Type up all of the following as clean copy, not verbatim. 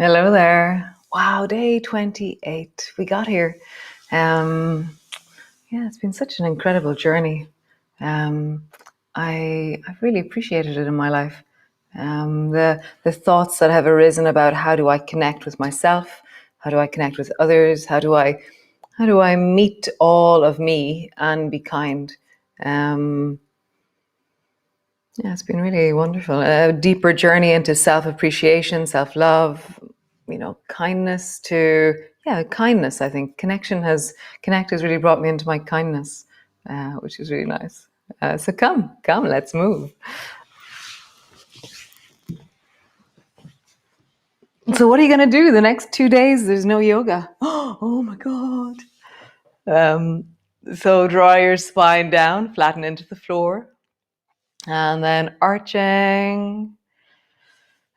Hello there. Wow, day 28. We got here. Yeah, it's been such an incredible journey. Um, I've really appreciated it in my life. The thoughts that have arisen about how do I connect with myself, how do I connect with others, how do I meet all of me and be kind. Um, yeah, it's been really wonderful. A deeper journey into self-appreciation, self-love, kindness kindness. I think connect has really brought me into my kindness, which is really nice. So come, let's move. So what are you going to do the next 2 days? There's no yoga. Oh my God. Um, so draw your spine down, flatten into the floor, and then arching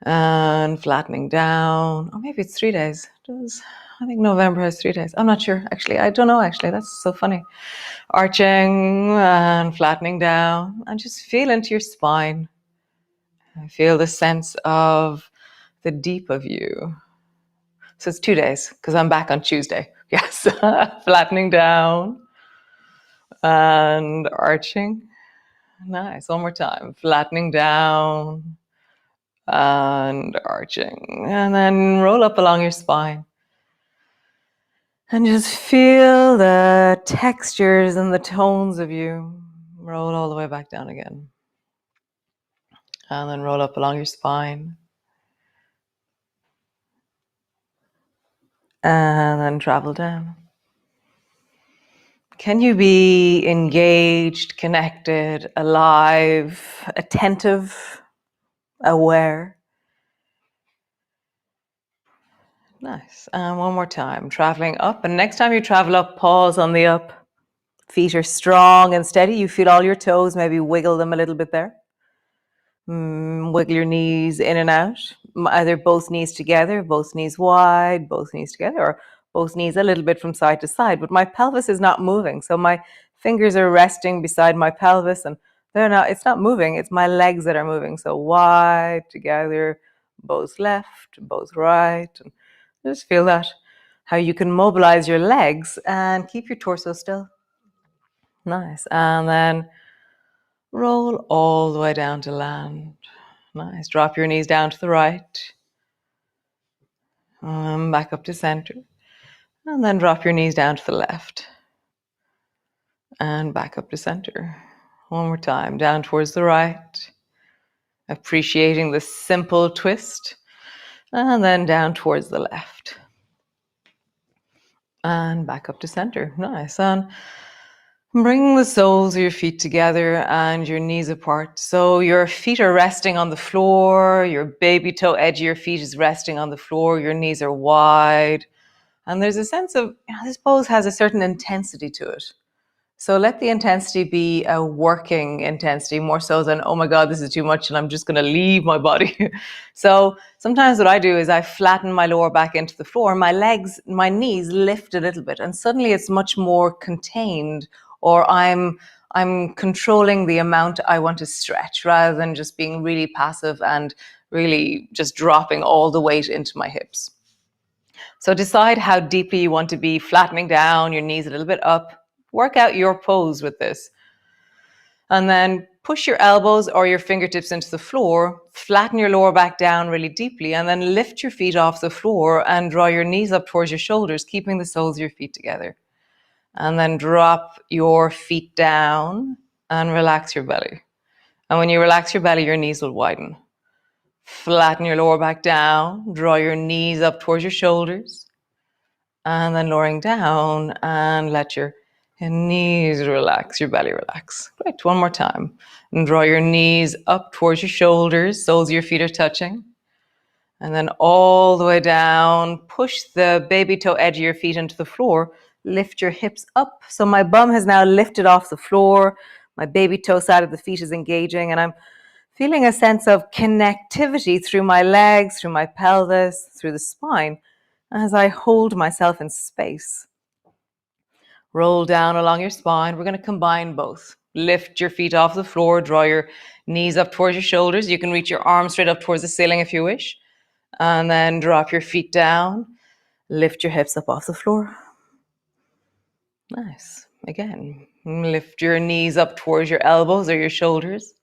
and flattening down. Or maybe it's 3 days. I think November has 3 days. I'm not sure, actually. I don't know, actually. That's so funny. Arching and flattening down, and just feel into your spine. I feel the sense of the deep of you. So it's 2 days because I'm back on Tuesday. Yes. Flattening down and arching. Nice. One more time. Flattening down and arching. And then roll up along your spine. And just feel the textures and the tones of you. Roll all the way back down again. And then roll up along your spine. And then travel down. Can you be engaged, connected, alive, attentive, aware? Nice. And one more time, traveling up. And next time you travel up, pause on the up. Feet are strong and steady. You feel all your toes, maybe wiggle them a little bit there. Wiggle your knees in and out. Either both knees together, both knees wide, both knees together, or both knees a little bit from side to side. But my pelvis is not moving. So my fingers are resting beside my pelvis and it's not moving. It's my legs that are moving. So wide together, both left, both right. And just feel that, how you can mobilize your legs and keep your torso still. Nice. And then roll all the way down to land. Nice. Drop your knees down to the right. Back up to center. And then drop your knees down to the left. And back up to center. One more time. Down towards the right. Appreciating the simple twist. And then down towards the left. And back up to center. Nice. And bring the soles of your feet together and your knees apart. So your feet are resting on the floor. Your baby toe edge of your feet is resting on the floor. Your knees are wide. And there's a sense of, this pose has a certain intensity to it. So let the intensity be a working intensity, more so than, oh my God, this is too much and I'm just going to leave my body. So sometimes what I do is I flatten my lower back into the floor. My knees lift a little bit and suddenly it's much more contained, or I'm controlling the amount I want to stretch rather than just being really passive and really just dropping all the weight into my hips. So decide how deeply you want to be, flattening down, your knees a little bit up. Work out your pose with this. And then push your elbows or your fingertips into the floor, flatten your lower back down really deeply, and then lift your feet off the floor and draw your knees up towards your shoulders, keeping the soles of your feet together. And then drop your feet down and relax your belly. And when you relax your belly, your knees will widen. Flatten your lower back down, draw your knees up towards your shoulders, and then lowering down and let your knees relax, your belly relax. Great, one more time. And draw your knees up towards your shoulders, soles of your feet are touching. And then all the way down, push the baby toe edge of your feet into the floor. Lift your hips up. So my bum has now lifted off the floor. My baby toe side of the feet is engaging, and I'm feeling a sense of connectivity through my legs, through my pelvis, through the spine, as I hold myself in space. Roll down along your spine. We're going to combine both. Lift your feet off the floor. Draw your knees up towards your shoulders. You can reach your arms straight up towards the ceiling if you wish. And then drop your feet down. Lift your hips up off the floor. Nice. Again, lift your knees up towards your elbows or your shoulders.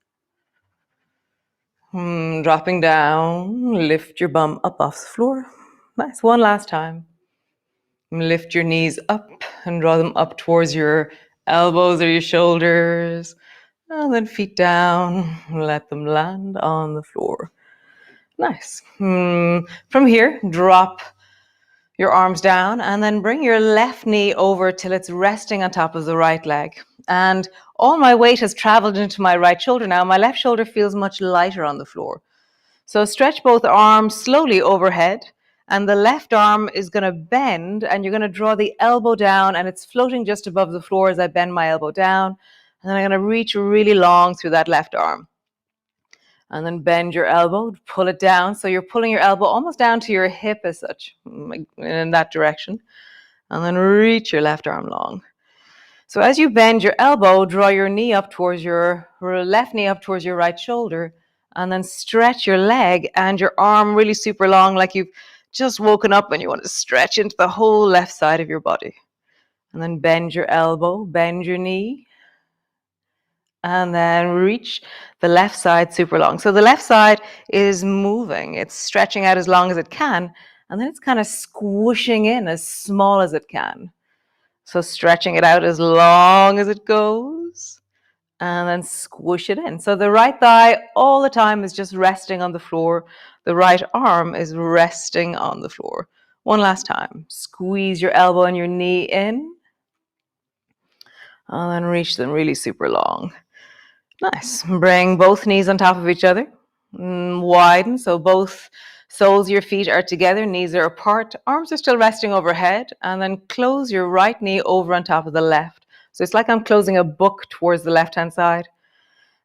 Dropping down, lift your bum up off the floor. Nice. One last time. Lift your knees up and draw them up towards your elbows or your shoulders. And then feet down, let them land on the floor. Nice. From here, drop your arms down and then bring your left knee over till it's resting on top of the right leg. And all my weight has traveled into my right shoulder now. My left shoulder feels much lighter on the floor. So stretch both arms slowly overhead, and the left arm is going to bend, and you're going to draw the elbow down, and it's floating just above the floor as I bend my elbow down. And then I'm going to reach really long through that left arm. And then bend your elbow, pull it down. So you're pulling your elbow almost down to your hip as such, in that direction. And then reach your left arm long. So as you bend your elbow, draw your knee up towards your left knee up towards your right shoulder, and then stretch your leg and your arm really super long, like you've just woken up and you want to stretch into the whole left side of your body. And then bend your elbow, bend your knee, and then reach the left side super long. So the left side is moving. It's stretching out as long as it can, and then it's kind of squishing in as small as it can. So stretching it out as long as it goes, and then squish it in. So the right thigh all the time is just resting on the floor. The right arm is resting on the floor. One last time. Squeeze your elbow and your knee in, and then reach them really super long. Nice. Bring both knees on top of each other. Widen, so both soles of your feet are together, knees are apart, arms are still resting overhead, and then close your right knee over on top of the left. So it's like I'm closing a book towards the left-hand side.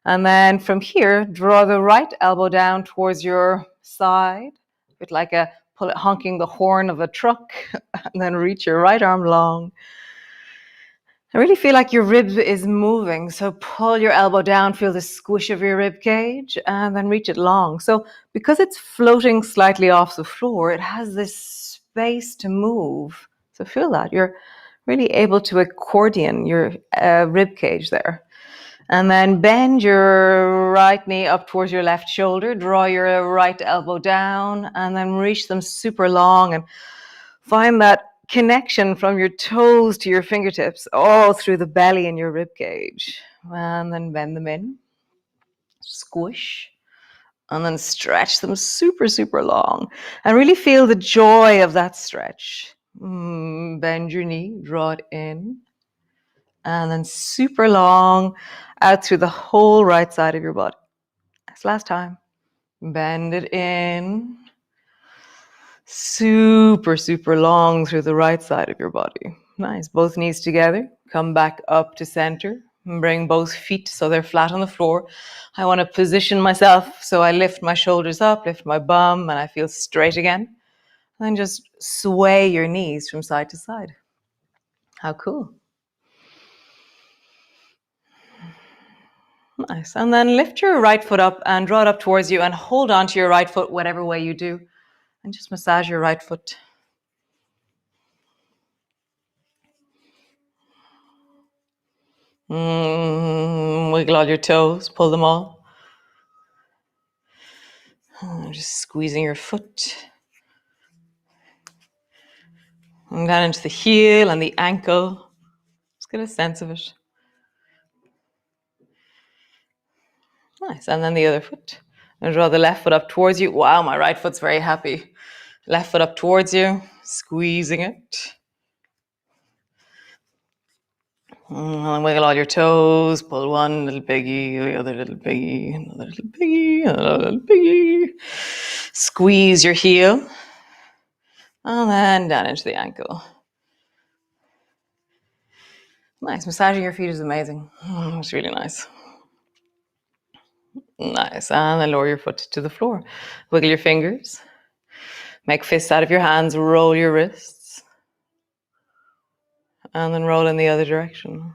And then from here, draw the right elbow down towards your side, a bit like honking the horn of a truck, and then reach your right arm long. I really feel like your rib is moving. So pull your elbow down, feel the squish of your rib cage, and then reach it long. So because it's floating slightly off the floor, it has this space to move. So feel that. You're really able to accordion your rib cage there. And then bend your right knee up towards your left shoulder. Draw your right elbow down, and then reach them super long, and find that connection from your toes to your fingertips all through the belly and your rib cage. And then bend them in, squish, and then stretch them super, super long. And really feel the joy of that stretch. Bend your knee, draw it in, and then super long out through the whole right side of your body. That's last time. Bend it in, super, super long through the right side of your body. Nice. Both knees together. Come back up to center. Bring both feet so they're flat on the floor. I want to position myself so I lift my shoulders up, lift my bum, and I feel straight again. And then just sway your knees from side to side. How cool. Nice. And then lift your right foot up and draw it up towards you and hold on to your right foot whatever way you do. And just massage your right foot. Wiggle all your toes, pull them all. Just squeezing your foot. And down into the heel and the ankle. Just get a sense of it. Nice. And then the other foot. And draw the left foot up towards you. Wow, my right foot's very happy. Left foot up towards you, squeezing it. And wiggle all your toes. Pull one little biggie, the other little biggie, another little biggie, another little biggie. Squeeze your heel. And then down into the ankle. Nice. Massaging your feet is amazing. It's really nice. Nice. And then lower your foot to the floor. Wiggle your fingers. Make fists out of your hands. Roll your wrists. And then roll in the other direction.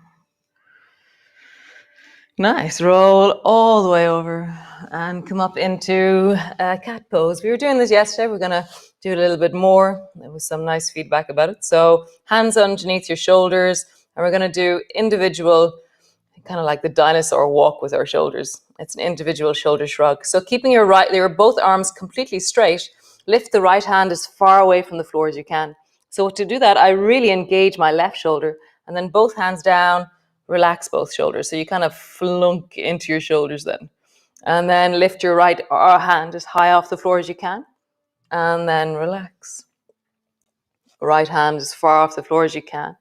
Nice. Roll all the way over and come up into cat pose. We were doing this yesterday. We're going to do it a little bit more. There was some nice feedback about it. So hands underneath your shoulders. And we're going to do individual, kind of like the dinosaur walk with our shoulders. It's an individual shoulder shrug. So keeping your both arms completely straight, lift the right hand as far away from the floor as you can. So to do that, I really engage my left shoulder and then both hands down, relax both shoulders. So you kind of flunk into your shoulders then. And then lift your right hand as high off the floor as you can. And then relax. Right hand as far off the floor as you can.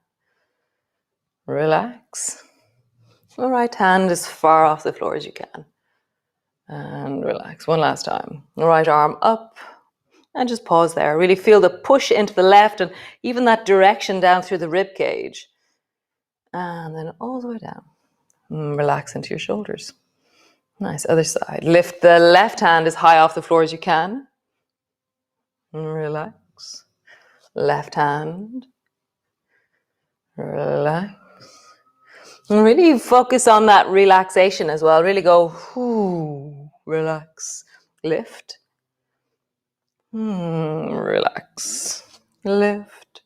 Relax. The right hand as far off the floor as you can. And relax. One last time. The right arm up. And just pause there. Really feel the push into the left and even that direction down through the rib cage. And then all the way down. Relax into your shoulders. Nice. Other side. Lift the left hand as high off the floor as you can. Relax. Left hand. Relax. And really focus on that relaxation as well. Really go, whoo, relax. Lift. Relax. Lift.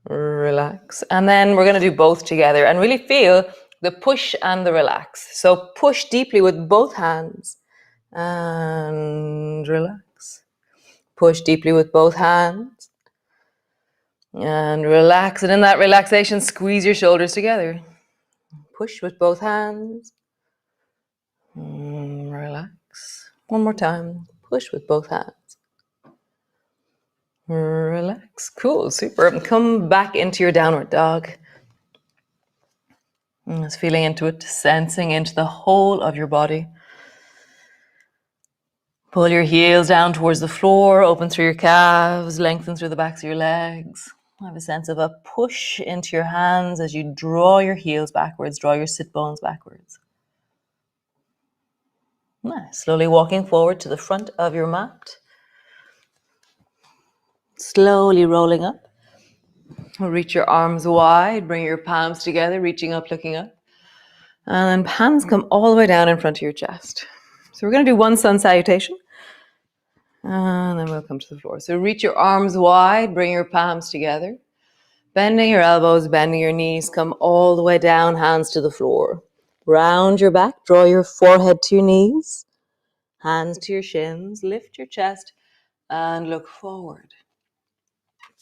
Relax. And then we're going to do both together and really feel the push and the relax. So push deeply with both hands and relax. Push deeply with both hands and relax. And in that relaxation, squeeze your shoulders together. Push with both hands. Relax. One more time. Push with both hands. Relax. Cool. Super. Come back into your downward dog. Just feeling into it, sensing into the whole of your body. Pull your heels down towards the floor, open through your calves, lengthen through the backs of your legs. Have a sense of a push into your hands as you draw your heels backwards, draw your sit bones backwards. Nice. Slowly walking forward to the front of your mat. Slowly rolling up. Reach your arms wide, bring your palms together, reaching up, looking up. And then hands come all the way down in front of your chest. So we're going to do one sun salutation. And then we'll come to the floor. So reach your arms wide, bring your palms together. Bending your elbows, bending your knees, come all the way down, hands to the floor. Round your back, draw your forehead to your knees. Hands to your shins, lift your chest and look forward.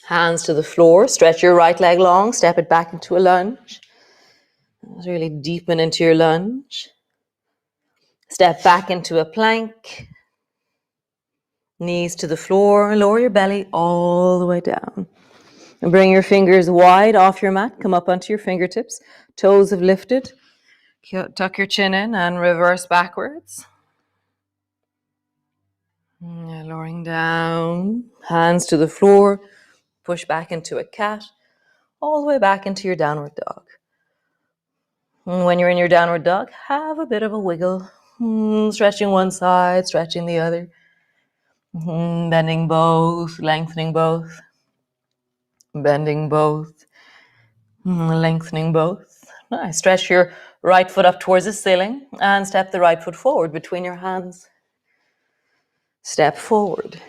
Hands to the floor, stretch your right leg long, step it back into a lunge. Really deepen into your lunge. Step back into a plank. Knees to the floor, lower your belly all the way down. And bring your fingers wide off your mat, come up onto your fingertips. Toes have lifted. Tuck your chin in and reverse backwards. Lowering down, hands to the floor. Push back into a cat, all the way back into your downward dog. And when you're in your downward dog, have a bit of a wiggle. Stretching one side, stretching the other. Bending both, lengthening both. Bending both, lengthening both. Nice. Stretch your right foot up towards the ceiling and step the right foot forward between your hands. Step forward.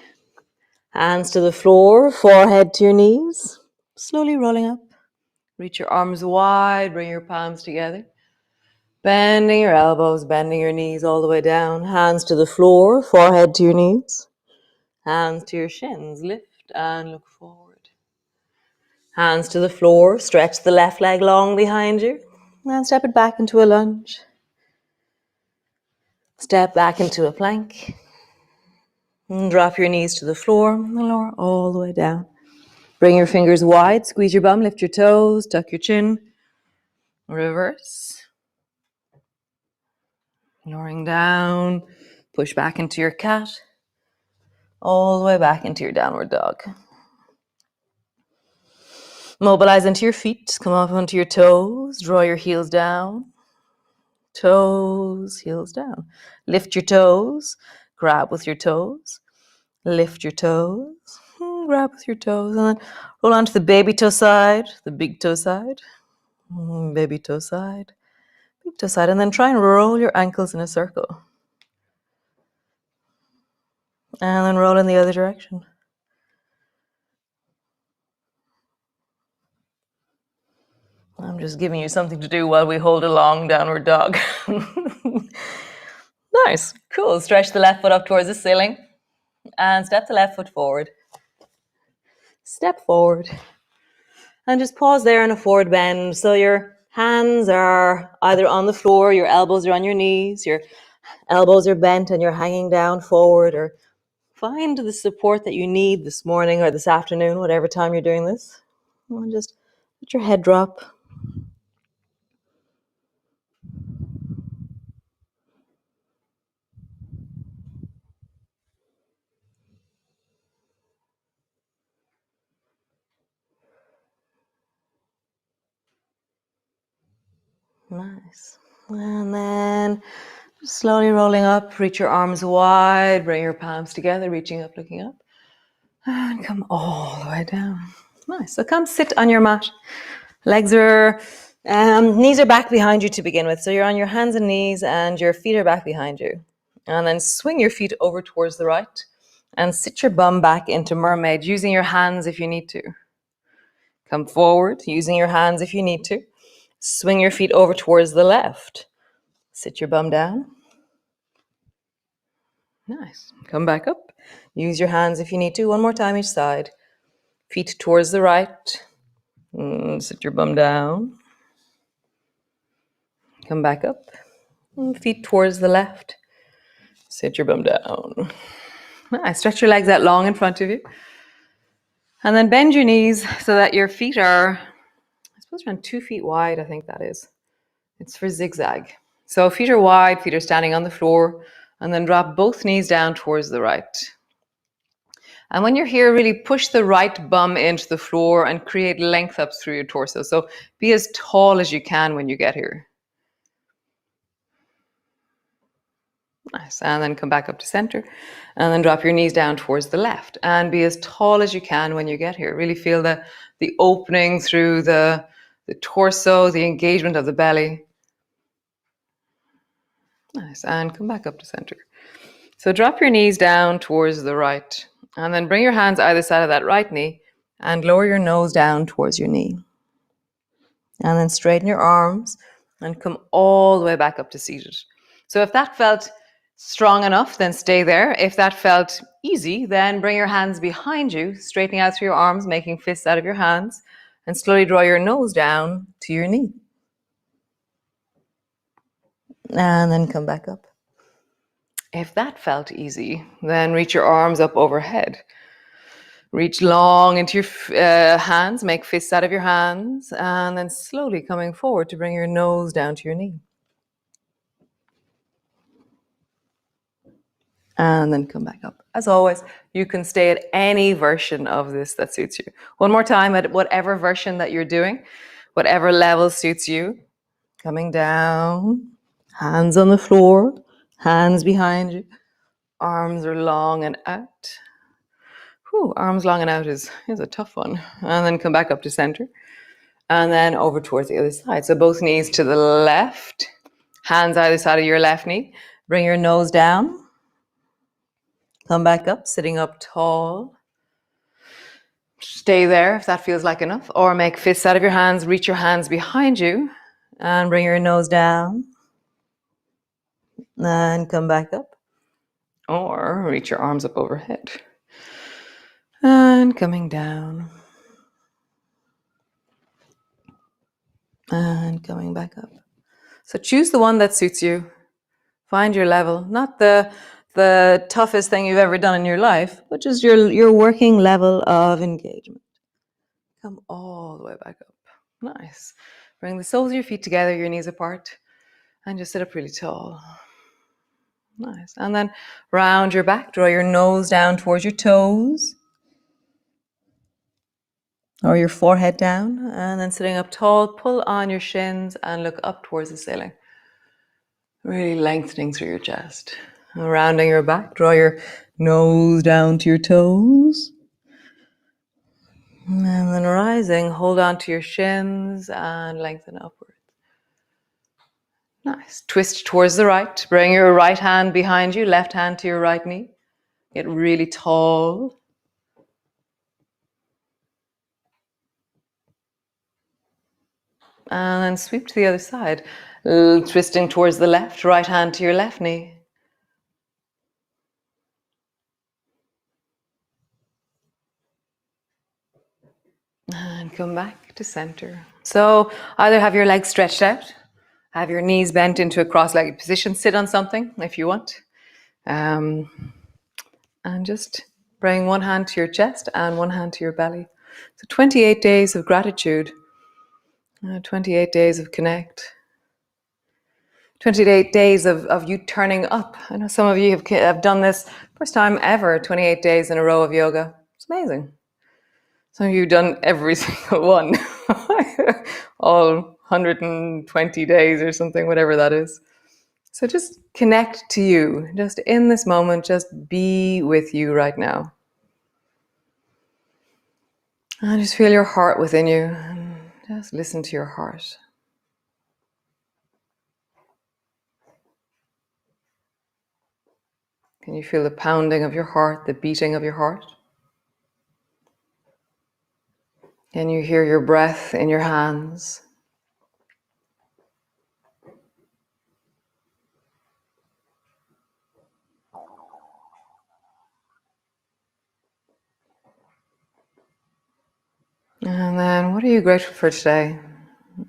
Hands to the floor, forehead to your knees. Slowly rolling up. Reach your arms wide, bring your palms together. Bending your elbows, bending your knees all the way down. Hands to the floor, forehead to your knees. Hands to your shins. Lift and look forward. Hands to the floor, stretch the left leg long behind you. And step it back into a lunge. Step back into a plank. And drop your knees to the floor and lower all the way down. Bring your fingers wide, squeeze your bum, lift your toes, tuck your chin. Reverse. Lowering down, push back into your cat. All the way back into your downward dog. Mobilize into your feet, come up onto your toes, draw your heels down. Toes, heels down. Lift your toes, grab with your toes. Lift your toes, grab with your toes, and then roll onto the baby toe side, the big toe side, baby toe side, Peek to the side, and then try and roll your ankles in a circle. And then roll in the other direction. I'm just giving you something to do while we hold a long downward dog. Nice, cool. Stretch the left foot up towards the ceiling and step the left foot forward. Step forward. And just pause there in a forward bend. So your hands are either on the floor, your elbows are on your knees, your elbows are bent and you're hanging down forward, or find the support that you need this morning or this afternoon, whatever time you're doing this. And just let your head drop. Nice. And then slowly rolling up, reach your arms wide, bring your palms together, reaching up, looking up, and come all the way down. Nice. So come sit on your mat. Legs are, knees are back behind you to begin with. So you're on your hands and knees and your feet are back behind you. And then swing your feet over towards the right and sit your bum back into mermaid, using your hands if you need to. Come forward, using your hands if you need to. Swing your feet over towards the left. Sit your bum down. Nice. Come back up. Use your hands if you need to. One more time each side. Feet towards the right. Sit your bum down. Come back up. Feet towards the left. Sit your bum down. Nice. Stretch your legs out long in front of you. And then bend your knees so that your feet are, I suppose, around 2 feet wide, I think that is. It's for zigzag. So feet are wide, feet are standing on the floor, and then drop both knees down towards the right. And when you're here, really push the right bum into the floor and create length up through your torso. So be as tall as you can when you get here. Nice. And then come back up to center. And then drop your knees down towards the left. And be as tall as you can when you get here. Really feel the opening through the torso, the engagement of the belly. Nice. And come back up to center. So drop your knees down towards the right. And then bring your hands either side of that right knee and lower your nose down towards your knee. And then straighten your arms and come all the way back up to seated. So if that felt strong enough, then stay there. If that felt easy, then bring your hands behind you, straightening out through your arms, making fists out of your hands, and slowly draw your nose down to your knee. And then come back up. If that felt easy, then reach your arms up overhead. Reach long into your hands, make fists out of your hands, and then slowly coming forward to bring your nose down to your knee. And then come back up. As always, you can stay at any version of this that suits you. One more time, at whatever version that you're doing, whatever level suits you. Coming down, hands on the floor, hands behind you. Arms are long and out. Arms long and out is a tough one. And then come back up to center. And then over towards the other side. So both knees to the left. Hands either side of your left knee. Bring your nose down. Come back up, sitting up tall. Stay there if that feels like enough. Or make fists out of your hands. Reach your hands behind you. And bring your nose down. And come back up. Or reach your arms up overhead. And coming down. And coming back up. So choose the one that suits you. Find your level. Not the toughest thing you've ever done in your life, but just your working level of engagement. Come all the way back up. Nice. Bring the soles of your feet together, your knees apart, and just sit up really tall. Nice. And then round your back, draw your nose down towards your toes. Or your forehead down, and then sitting up tall, pull on your shins and look up towards the ceiling. Really lengthening through your chest. And rounding your back, draw your nose down to your toes. And then rising, hold on to your shins and lengthen upwards. Nice. Twist towards the right. Bring your right hand behind you, left hand to your right knee. Get really tall. And then sweep to the other side. Twisting towards the left, right hand to your left knee. And come back to center. So either have your legs stretched out, have your knees bent into a cross-legged position, sit on something if you want. And just bring one hand to your chest and one hand to your belly. So 28 days of gratitude, 28 days of connect, 28 days of you turning up. I know some of you have done this first time ever, 28 days in a row of yoga. It's amazing. Some of you have done every single one, all 120 days or something, whatever that is. So just connect to you, just in this moment, just be with you right now. And just feel your heart within you, and just listen to your heart. Can you feel the pounding of your heart, the beating of your heart? Can you hear your breath in your hands? And then what are you grateful for today?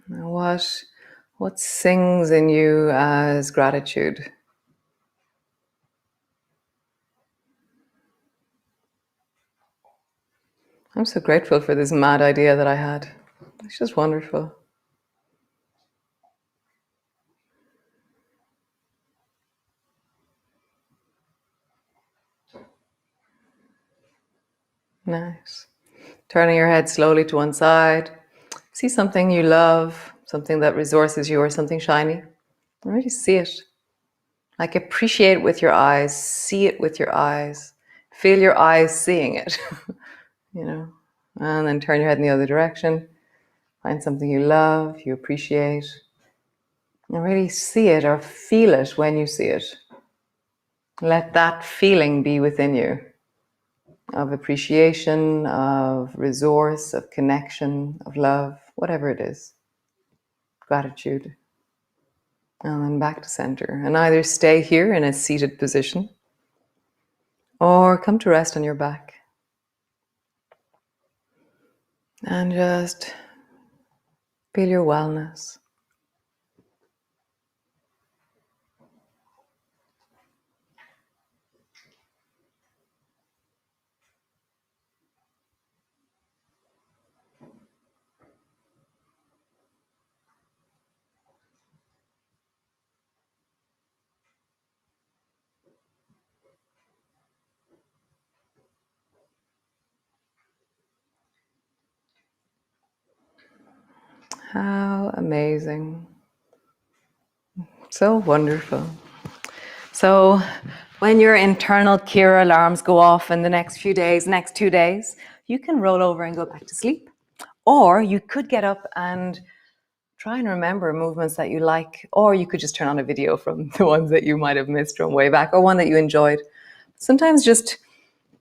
What sings in you as gratitude? I'm so grateful for this mad idea that I had. It's just wonderful. Nice. Turning your head slowly to one side. See something you love, something that resources you, or something shiny. Really see it. Like appreciate it with your eyes, see it with your eyes, feel your eyes seeing it, and then turn your head in the other direction. Find something you love, you appreciate, and really see it or feel it when you see it. Let that feeling be within you of appreciation, of resource, of connection, of love, whatever it is. Gratitude. And then back to center. And either stay here in a seated position or come to rest on your back. And just feel your wellness. How amazing. So wonderful. So when your internal Ciara alarms go off in the next 2 days, you can roll over and go back to sleep. Or you could get up and try and remember movements that you like, or you could just turn on a video from the ones that you might have missed from way back, or one that you enjoyed. Sometimes just,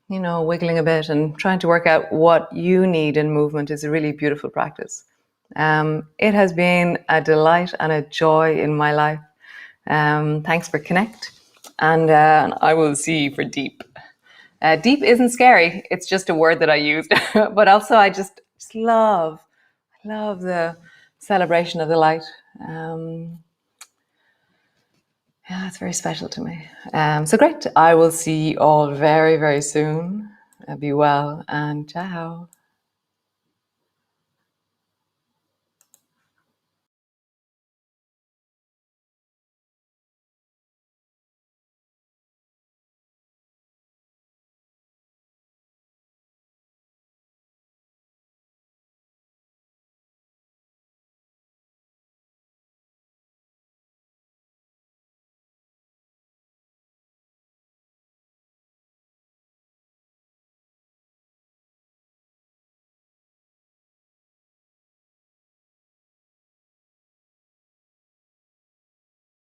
wiggling a bit and trying to work out what you need in movement is a really beautiful practice. It has been a delight and a joy in my life. Thanks for connect, and I will see you for deep. Deep isn't scary, it's just a word that I used, but also I just love the celebration of the light. Yeah, it's very special to me. So great. I will see you all very, very soon. Be well and ciao.